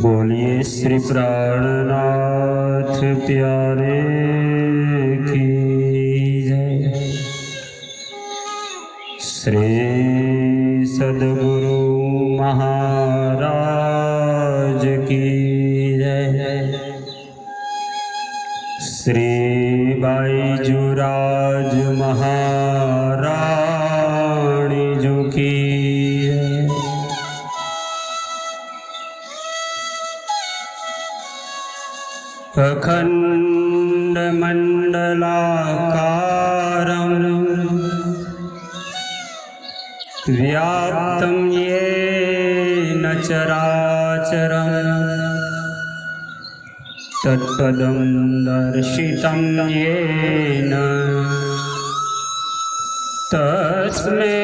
बोलिए श्री प्राणनाथ प्यारे की जय। श्री सद्गुरु महाराज की जय। श्री बाईजूराज महारानी जो की जय। अखंड मंडलाकारं व्याप्तं येन चराचरं तत्पदं दर्शितं येन तस्मै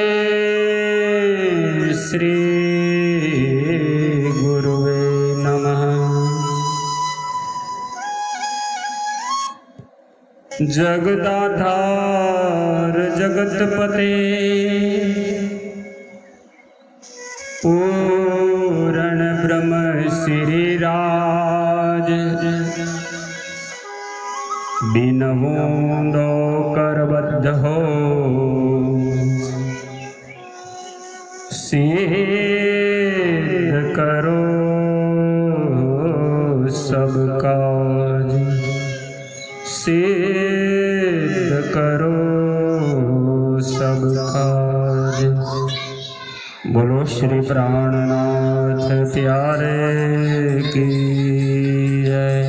श्री गुरुवे नमः। जगदाधार जगतपते पूर्ण ब्रह्म श्रीराज बिनवों करबद्ध हो सिद्ध करो सब काज सिद्ध करो सब काज। बोलो श्री प्राणनाथ प्यारे की जय।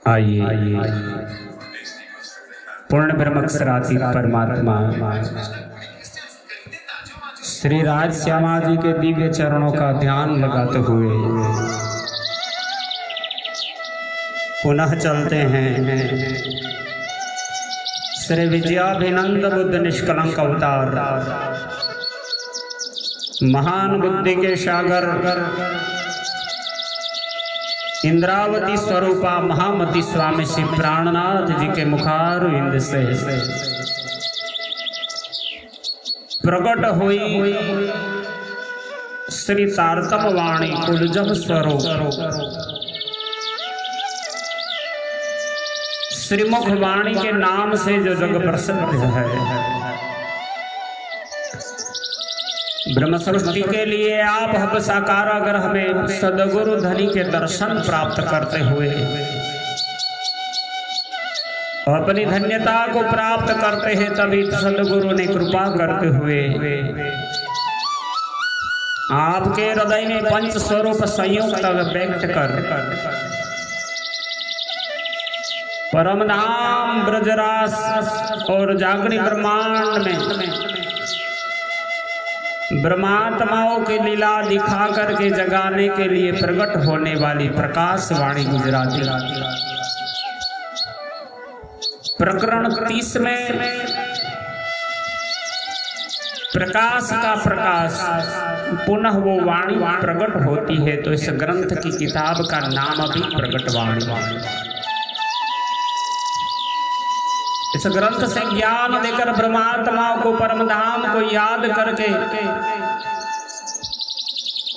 आइए पूर्ण ब्रह्मक्षरातीत परमात्मा श्री राज श्यामा जी के दिव्य चरणों का ध्यान लगाते हुए पुनः चलते हैं श्री विजयाभिनंद बुद्ध निष्कलंक अवतार महान बुद्धि के सागर इंद्रावती स्वरूपा महामती स्वामी श्री प्राणनाथ जी के मुखारविंद से प्रकट हुई श्री तारतम वाणी कुलजम स्वरूप श्रीमुख वाणी के नाम से जो जग प्रसिद्ध है। ब्रह्म सृष्टि के लिए आप हब साकारागृह में सदगुरु धनी के दर्शन प्राप्त करते हुए अपनी धन्यता को प्राप्त करते हैं। तभी सदगुरु ने कृपा करते हुए आपके हृदय में पंच स्वरूप संयुक्त व्यक्त कर परम धाम ब्रजरास और जागृत ब्रह्मांड में ब्रह्मात्माओं की लीला दिखा करके जगाने के लिए प्रकट होने वाली प्रकाश वाणी गुजराती प्रकरण 30 में प्रकाश का प्रकाश पुनः वो वाणी प्रकट होती है। तो इस ग्रंथ की किताब का नाम भी प्रकट वाणी। इस ग्रंथ से ज्ञान देकर ब्रह्मात्माओं को परम धाम को याद करके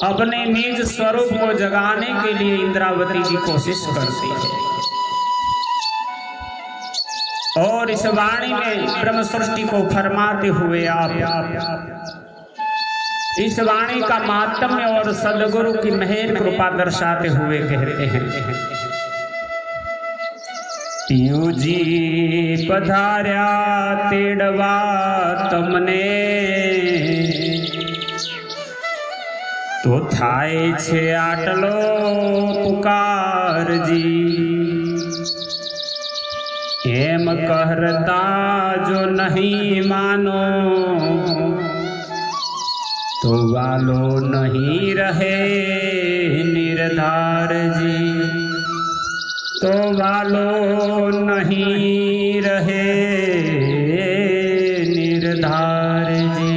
अपने निज स्वरूप को जगाने के लिए इंद्रावती जी कोशिश करती है। और इस वाणी में ब्रह्म सृष्टि को फरमाते हुए आप इस वाणी का महात्म्य और सदगुरु की मेहर कृपा दर्शाते हुए कहते हैं। युजी पधार्या तेड़वा तमने तो थाय छे आटलो पुकार जी। एम कहता जो नहीं मानो तो वालो नहीं रहे निर्धार जी। तो वालो नहीं रहे निर्धार जी।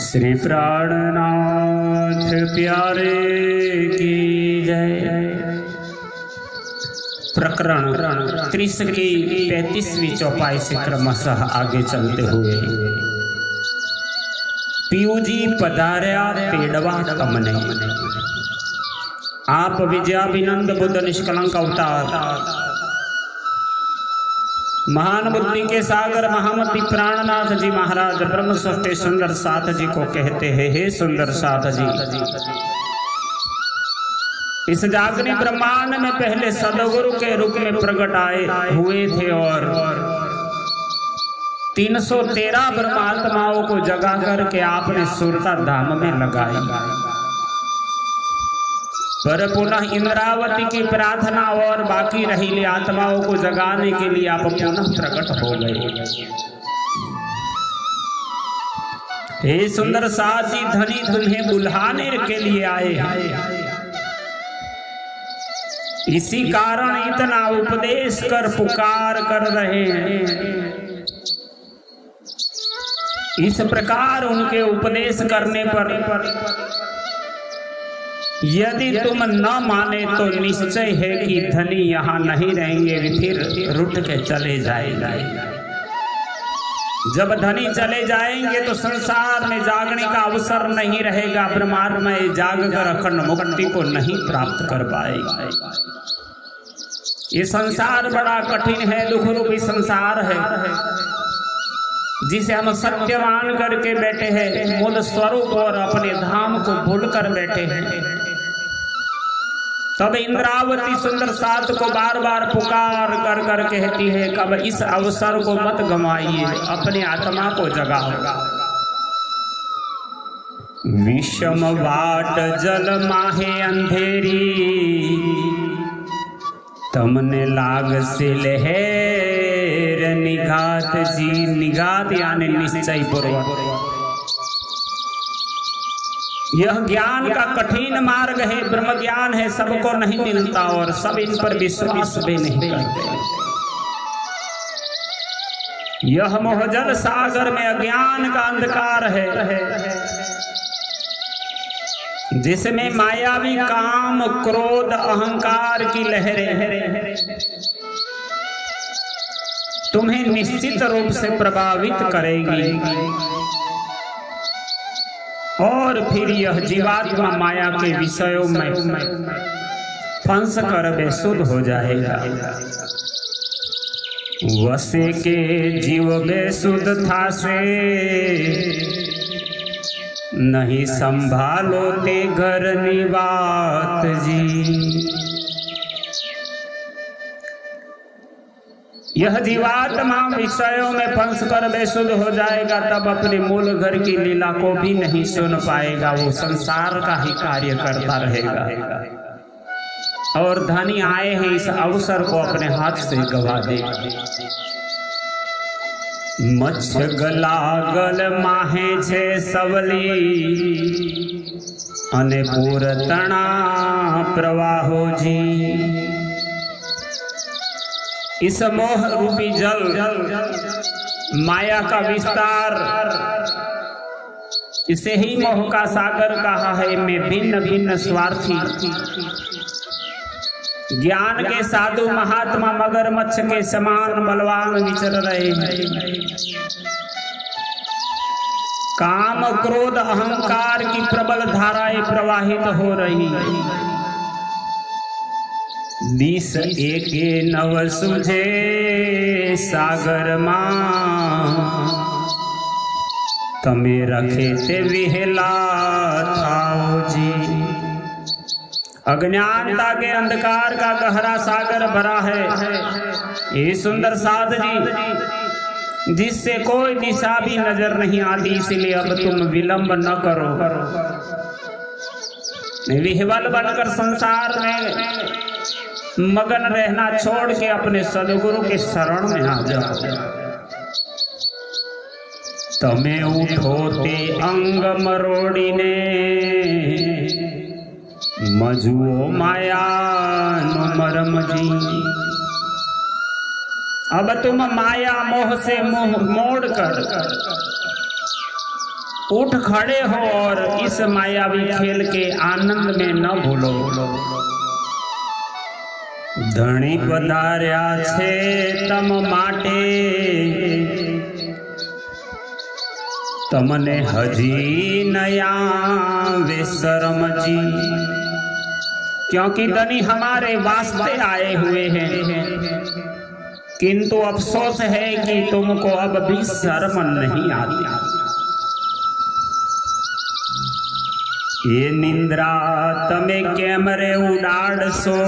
श्री प्राणनाथ प्यारे की जय। प्रकरण 30 की 35वीं चौपाई से क्रमशः आगे चलते हुए। पीयूजी पधार्या पेड़वा तमने, आप विजयाभिनंद बुद्ध निष्कलंक अवतार, महान बुद्धि के सागर महामती प्राणनाथ जी महाराज ब्रह्म सृष्टि सुंदर साथ जी को कहते हैं, हे सुंदर साथ जी, इस जागृत ब्रह्मांड में पहले सदगुरु के रूप में प्रकट आए हुए थे और 313 ब्रह्मात्माओं को जगा करके आपने सुरता धाम में लगाई। पर पुनः इंद्रावती की प्रार्थना और बाकी रही आत्माओं को जगाने के लिए आप पुनः प्रकट हो गए। हे सुंदर साथ जी, धनी तुम्हें बुलाने के लिए आए हैं, इसी कारण इतना उपदेश कर पुकार कर रहे हैं। इस प्रकार उनके उपदेश करने पर यदि तुम न माने तो निश्चय है कि धनी यहाँ नहीं रहेंगे, फिर रुठ के चले जाएंगे। जब धनी चले जाएंगे तो संसार में जागने का अवसर नहीं रहेगा, ब्रह्मांड में जाग कर अखंड मुक्ति को नहीं प्राप्त कर पाएगा। ये संसार बड़ा कठिन है, दुख रूपी संसार है, जिसे हम सत्य मान करके बैठे हैं, मूल स्वरूप और अपने धाम को भूल कर बैठे हैं। तब इंद्रावती सुंदर साथ को बार बार पुकार कर कर कहती है, कब इस अवसर को मत गंवाइए, अपने आत्मा को जगाओ। विषम वाट जल माहे अंधेरी, तमने लाग से लहर निघात जी, निघात यानी निश्चय पूर्वक। यह ज्ञान का कठिन मार्ग है, ब्रह्म ज्ञान है, सबको नहीं मिलता और सब इन पर विश्वास भी नहीं करते। यह मोहजल सागर में अज्ञान का अंधकार है, जिसमें मायावी काम क्रोध अहंकार की लहरें तुम्हें निश्चित रूप से प्रभावित करेगी और फिर यह जीवात्मा माया के विषयों में फंस कर बेसुध हो जाएगा। वसे के जीव बेसुध था से, नहीं संभालो ते घर निवात जी। यह जीवात्मा विषयों में फंस कर बेसुध हो जाएगा, तब अपने मूल घर की लीला को भी नहीं सुन पाएगा, वो संसार का ही कार्य करता रहेगा। और धनी आए हैं इस अवसर को अपने हाथ से गवा दे। मच्छ गला गल माहे छे सवली, अने पूरतना प्रवाहो जी। इस मोह रूपी जल माया का विस्तार, इसे ही मोह का सागर कहा है। में भिन्न भिन्न स्वार्थी ज्ञान के साधु महात्मा मगरमच्छ के समान बलवान विचर रहे हैं। काम क्रोध अहंकार की प्रबल धाराएं प्रवाहित हो रही है। दिस एक नव सुझे सागर मां, तमे रखे ते विहला थाओ जी। अज्ञानता के अंधकार का गहरा सागर भरा है ये सुंदर साध जी, जिससे कोई दिशा भी नजर नहीं आती। इसलिए अब तुम विलंब न करो, विह्वल बनकर संसार में मगन रहना छोड़ के अपने सदगुरु के शरण में आ जाओ। तमे उठोते अंग मरोड़ी ने, मजुओ माया नो मरम जी। अब तुम माया मोह से मुंह मोड़ कर उठ खड़े हो और इस मायावी खेल के आनंद में न भूलो। ધણી પધાર્યા છે તમ માટે, तमने हजी नया वे शर्म जी, क्योंकि धनी हमारे वास्ते आए हुए हैं, किंतु अफसोस है कि तुमको अब भी शर्म नहीं आती। ये निंद्रा तमे कैमरे उड़ाड़सो,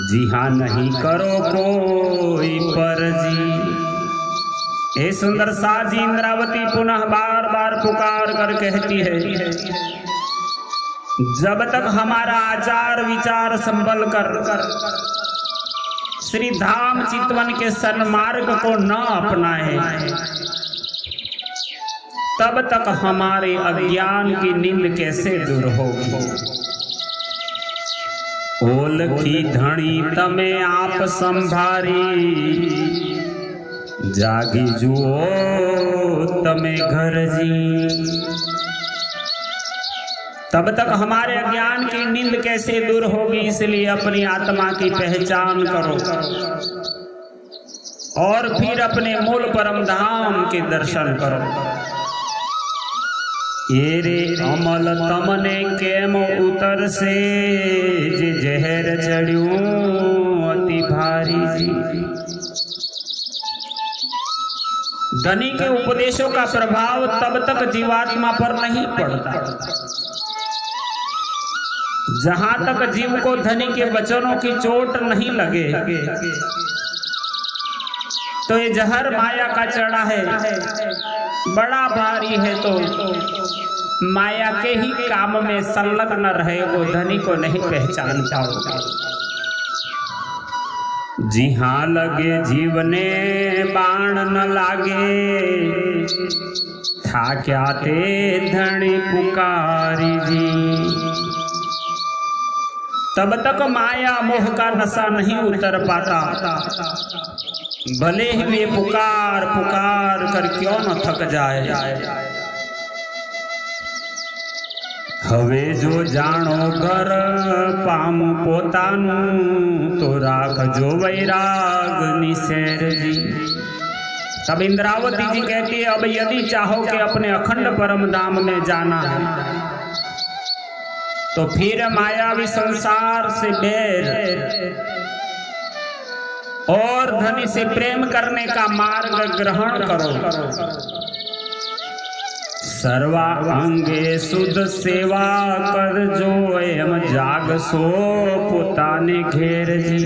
जी हाँ नहीं करो कोई पर जी। हे सुंदर साजी इंद्रावती पुनः बार बार पुकार कर कहती है, जब तक हमारा आचार विचार संभल कर श्री धाम चितवन के सन्मार्ग को न अपनाए, तब तक हमारे अज्ञान की नींद कैसे दूर होगी। ओलखी धणी तमे आप संभारी, जागी जुओ तमे घर जी। तब तक हमारे अज्ञान की नींद कैसे दूर होगी, इसलिए अपनी आत्मा की पहचान करो और फिर अपने मूल परम धाम के दर्शन करो। ये रे अमल तमने केम उतर से, जे जहर चढ़्यू अति भारी जी। धनी के उपदेशों का प्रभाव तब तक जीवात्मा पर नहीं पड़ता, जहां तक जीव को धनी के वचनों की चोट नहीं लगे। तो ये जहर माया का चढ़ा है, बड़ा भारी है, तो माया के ही काम में संलग्न रहे वो धनी को नहीं पहचान पाओगे। जी हाँ लगे जीवने बाण न लागे, था क्या ते धनी पुकारी जी। तब तक माया मोह का नशा नहीं उतर पाता, भले ही वे पुकार पुकार कर क्यों न थक जाए। हवे जो जानो घर पामू पोतानू, तो राख जो वैराग निसेर जी। तब इंद्रावती जी कहती है, अब यदि चाहो कि अपने अखंड परम धाम में जाना है, तो फिर मायावी संसार से बैर और धनी से प्रेम करने का मार्ग ग्रहण करो। सर्वांगे शुद्ध सेवा कर जो एम जाग सो पोताने घेर जी।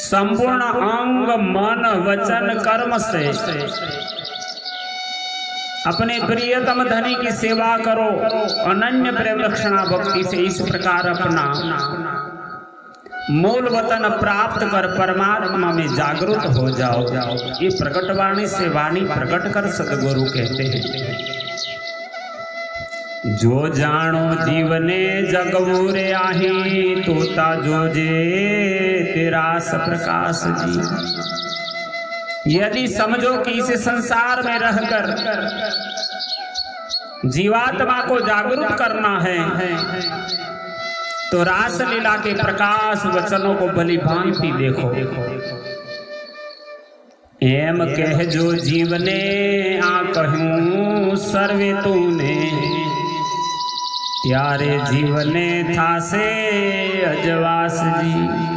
संपूर्ण अंग मन वचन कर्म से अपने प्रियतम धनी की सेवा करो, अनन्य प्रेम लक्षणा भक्ति से इस प्रकार अपना मूल वतन प्राप्त कर परमात्मा में जागरूक हो जाओ। ये प्रकट वाणी से वाणी प्रकट कर सदगुरु कहते हैं, जो जानो जीवने जगवूरे आही, तोता जो जे तेरा प्रकाश जी। यदि समझो कि इस संसार में रहकर जीवात्मा को जागरूक करना है, तो रास लीला के प्रकाश वचनों को भली भांति देखो। एम कह जो जीवने आ कहूं सर्वे तूने, यारे जीवने था से अजवास जी।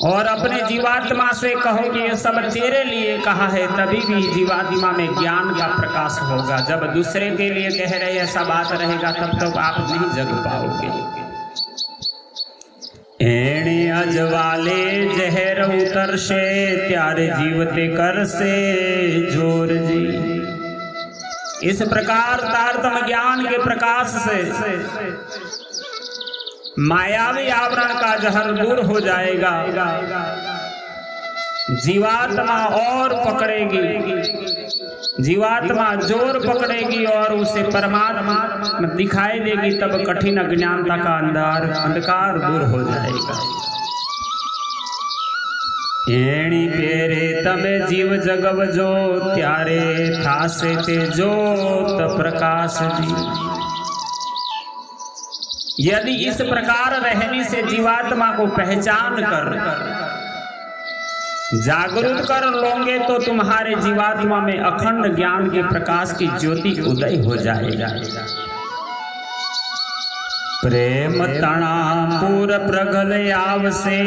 और अपने जीवात्मा से कहो कि ये सब तेरे लिए कहा है, तभी भी जीवात्मा में ज्ञान का प्रकाश होगा। जब दूसरे के लिए कह रहे ऐसा बात रहेगा, तब तक आप नहीं जग पाओगे। एणे अजवाले जहर उतर से, त्यारे जीवते कर से जोर जी। इस प्रकार तारतम ज्ञान के प्रकाश से मायावी आवरण का जहर दूर हो जाएगा। जीवात्मा और पकड़ेगी, जीवात्मा जोर पकड़ेगी और उसे परमात्मा दिखाई देगी। तब कठिन अज्ञानता का अंधकार दूर हो जाएगा। एणी पेरे तबे जीव जगव जो, त्यारे थासे ते जोत प्रकाश जी। यदि इस प्रकार रहने से जीवात्मा को पहचान कर जागरूक कर लोगे तो तुम्हारे जीवात्मा में अखंड ज्ञान के प्रकाश की ज्योति उदय हो जाएगा। प्रेम तना पूर प्रगल आवसे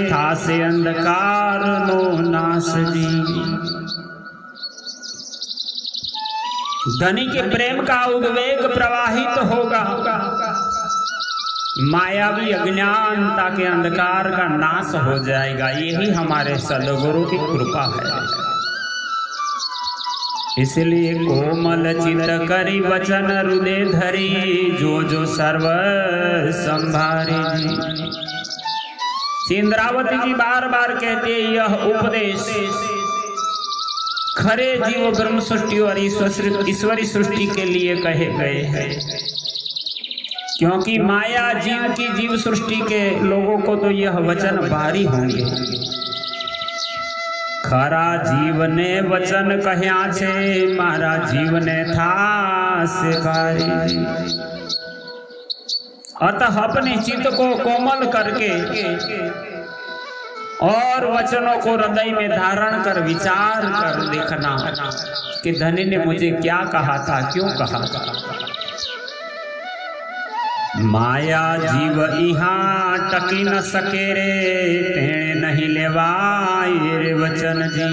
था से अंधकार नो नाश जी। धनी के प्रेम का उद्वेग प्रवाहित होगा, मायावी अज्ञानता के अंधकार का नाश हो जाएगा। यही हमारे सदगुरु की कृपा है। इसलिए कोमल चित करी वचन हृदय धरी जो जो सर्व संभारी। इंद्रावती जी बार बार कहते हैं यह उपदेश खरे जीव ब्रह्म सृष्टि और ईश्वरी सृष्टि के लिए कहे गए हैं, क्योंकि माया जीव की जीव सृष्टि के लोगों को तो यह वचन भारी होंगे। खरा जीव ने वचन कह्या छे मारा जीव ने था से भारी। अतः अपने चित्त को कोमल करके और वचनों को हृदय में धारण कर विचार कर देखना कि धनी ने मुझे क्या कहा था, क्यों कहा था। माया जीव इहाँ टकी न सके रे तेणे नहीं लेवाए रे वचन जी।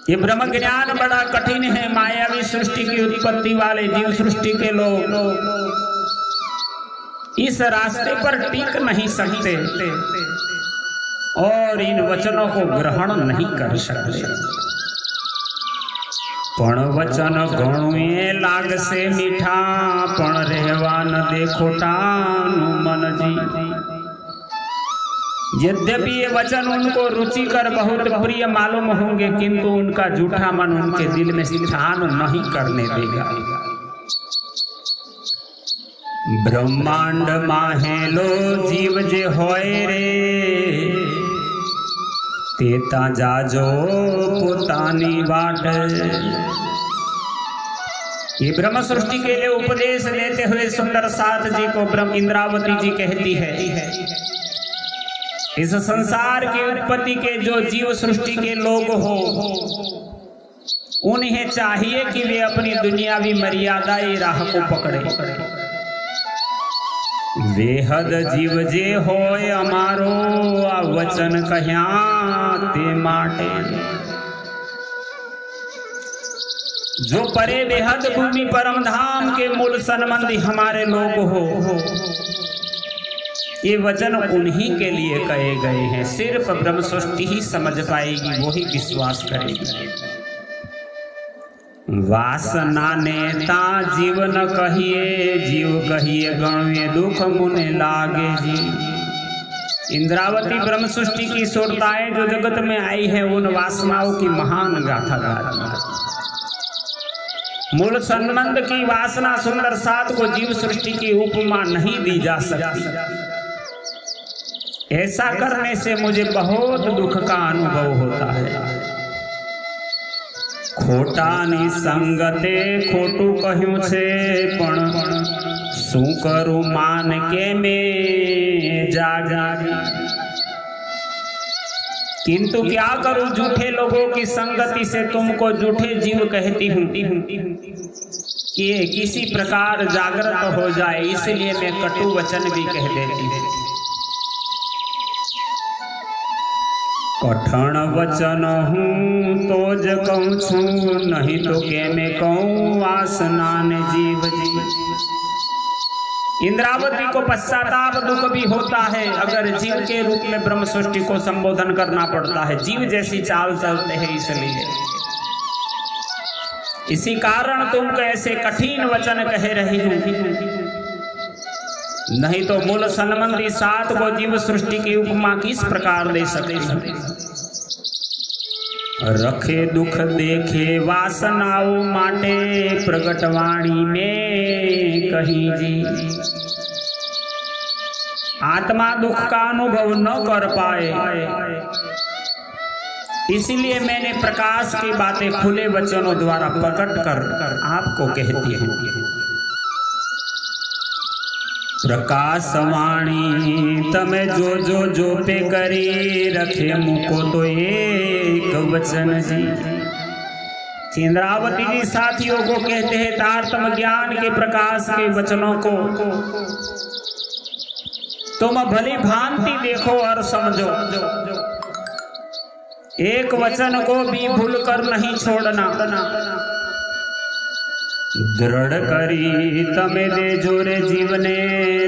ये ब्रह्म ज्ञान बड़ा कठिन है। मायावी सृष्टि की उत्पत्ति वाले जीव सृष्टि के लोग इस रास्ते पर टिक नहीं सकते और इन वचनों को ग्रहण नहीं कर सकते। पण वचन घणुए लाग से मीठा पण रहवा न देखो टानु मन जी। यद्यपि ये वचन उनको रुचिकर बहुत प्रिय मालूम होंगे, किंतु उनका झूठा मन उनके दिल में स्थान नहीं करने देगा। ब्रह्मांड माहेलो जीव जे होय रे तेता जाजो पोतानी बाट। ये ब्रह्म सृष्टि के लिए उपदेश लेते हुए सुंदर साथ जी को ब्रह्म इंद्रावती जी कहती है, इस संसार की उत्पत्ति के जो जीव सृष्टि के लोग हो उन्हें चाहिए कि वे अपनी दुनियावी मर्यादाई राह को पकड़े। वेहद जीव जे होय अमारो आ वचन कह्या ते माटे। जो परे बेहद भूमि परम धाम के मूल संबंधी हमारे लोग हो, ये वचन उन्हीं के लिए कहे गए हैं। सिर्फ ब्रह्म सृष्टि ही समझ पाएगी, वो ही विश्वास करेगी। वासना नेता जीव न कहिए जीव कहिए गणवे दुख मुने लागे जी। इंद्रावती ब्रह्म सृष्टि की सुरताएं जो जगत में आई है उन वासनाओं की महान गाथा गाती है। मूल संबंध की वासना सुंदर साथ को जीव सृष्टि की उपमा नहीं दी जा सकती। ऐसा करने से मुझे बहुत दुख का अनुभव होता है। खोटा निसंगते खोटू कहूं छे पण शू करूं मान के में जागी। किंतु क्या करूं झूठे लोगों की संगति से तुमको झूठे जीव कहती हूँ कि ये किसी प्रकार जागृत हो जाए, इसलिए मैं कटु वचन भी कह देती हूँ। कठण वचन हूँ तो ज कहूँ छू नहीं तो के में कहूँ आसनान जीव जी। इंद्रावती को पश्चाताप दुख भी होता है अगर जीव के रूप में ब्रह्म सृष्टि को संबोधन करना पड़ता है। जीव जैसी चाल चलते हैं, इसलिए इसी कारण तुमको ऐसे कठिन वचन कह रही हूँ। नहीं तो मूल संबंधी सात को जीव सृष्टि की उपमा किस प्रकार दे सकते। रखे दुख देखे वासनाओं माटे प्रगटवाणी में कही जी। आत्मा दुख का अनुभव न कर पाए, इसलिए मैंने प्रकाश की बातें खुले वचनों द्वारा प्रकट कर आपको कहती हूँ। प्रकाशवाणी तमे जो जो पे करी रखे मुको तो एक वचन जी। इंद्रावती जी साथियों को कहते हैं तारतम ज्ञान के प्रकाश के वचनों को तुम भली भांति देखो और समझो, एक वचन को भी भूल कर नहीं छोड़ना। दृढ़ करी तमे दे जोरे जीवने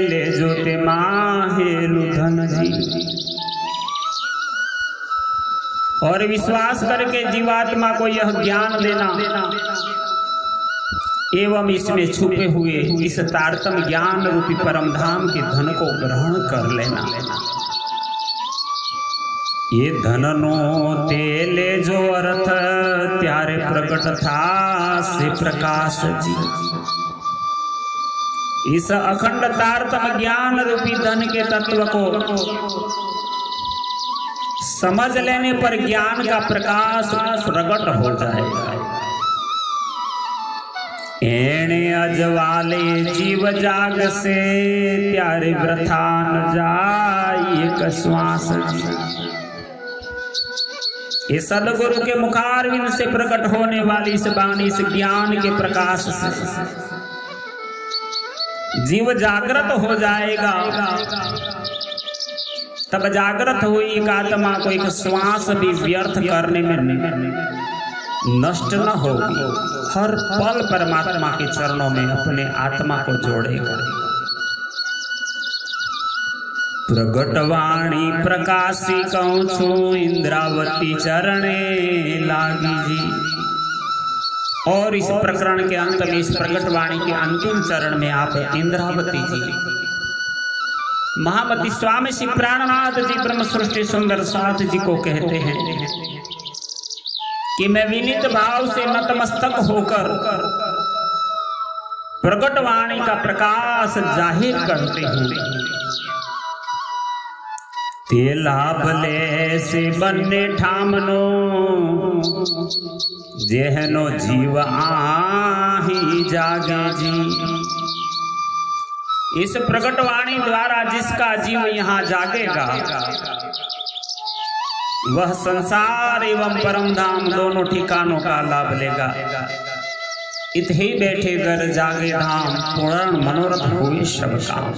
ले जोते माहे लुधन जी। और विश्वास करके जीवात्मा को यह ज्ञान देना एवं इसमें छुपे हुए इस तारतम ज्ञान रूपी परम धाम के धन को ग्रहण कर लेना। ये धननो तेले जो अर्थ त्यारे प्रकट था से प्रकाश जी। इस अखंड तारतम ज्ञान रूपी धन के तत्व को समझ लेने पर ज्ञान का प्रकाश प्रकट हो जाएगा। एणे अजवाले जीव जाग से त्यारे वृथा न जाए एक श्वास जी। ये सदगुरु के मुखारविंद से प्रकट होने वाली इस वाणी इस ज्ञान के प्रकाश से जीव जागृत हो जाएगा। तब जागृत हुई एक आत्मा को एक श्वास भी व्यर्थ करने में नष्ट न होगी। हर पल परमात्मा के चरणों में अपने आत्मा को जोड़ेगा। प्रगटवाणी प्रकाशी कहूँ छू इंद्रावती चरणे लागी जी। और इस प्रकरण के अंत में इस प्रगटवाणी के अंतिम चरण में आप इंद्रावती जी महामती स्वामी श्री प्राणनाथ जी ब्रह्म सृष्टि सुंदर साथ जी को कहते हैं कि मैं विनीत भाव से नतमस्तक होकर प्रगटवाणी का प्रकाश जाहिर करते हूँ। ते लाभ ले से बन्ने ठामनो जेहनो जीव आही जागे जी। इस प्रकटवाणी द्वारा जिसका जीव यहाँ जागेगा वह संसार एवं परम धाम दोनों ठिकानों का लाभ लेगा। इत ही बैठे घर जागे धाम पूर्ण मनोरथ हुए सब काम।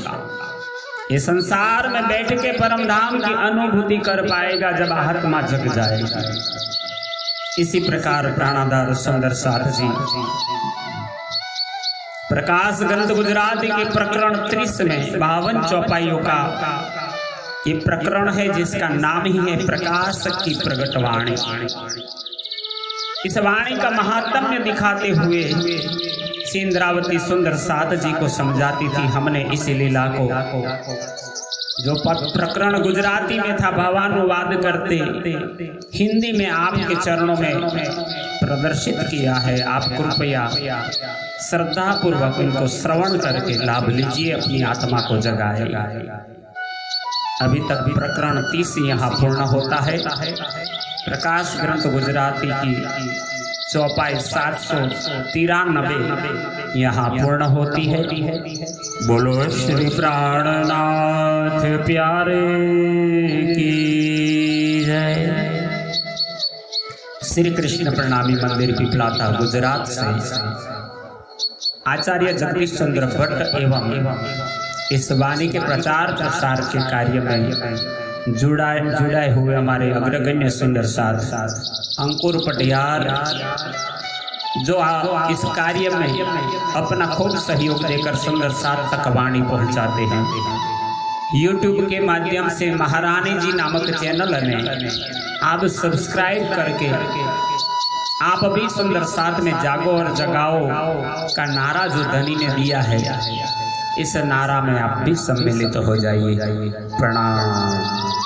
ये संसार में बैठ के परम धाम की अनुभूति कर पाएगा जब आत्मा जग जाएगा। इसी प्रकार प्राणाधार सुंदर साथ जी प्रकाश ग्रंथ गुजराती के प्रकरण 30 में 52 चौपाइयों का ये प्रकरण है जिसका नाम ही है प्रकाश की प्रगटवाणी। इस वाणी का महात्म्य दिखाते हुए इंद्रावती सुंदर साथ जी को समझाती थी। हमने इस लीला को जो प्रकरण गुजराती में था भावानुवाद करते हिंदी में आपके चरणों में प्रदर्शित किया है। आप कृपया श्रद्धा पूर्वक इनको श्रवण करके लाभ लीजिए, अपनी आत्मा को जगाए। अभी तक प्रकरण 30 यहाँ पूर्ण होता है। प्रकाश ग्रंथ गुजराती की चौपाई 793 यहाँ पूर्ण होती है। बोलो श्री प्राणनाथ प्यारे की जय। श्री कृष्ण प्रणामी मंदिर पिपलाता गुजरात से आचार्य जगदीश चंद्र भट्ट एवं इस वाणी के प्रचार प्रसार के कार्य में जुड़ाए हुए हमारे अग्रगण्य सुंदर साथ अंकुर पटियार जो इस कार्य में अपना खूब सहयोग देकर सुंदर साथ तक वाणी पहुंचाते हैं। YouTube के माध्यम से महारानी जी नामक चैनल में आप सब्सक्राइब करके आप भी सुंदर साथ में जागो और जगाओ का नारा जो धनी ने दिया है, इस नारा में आप भी सम्मिलित हो जाइए। प्रणाम।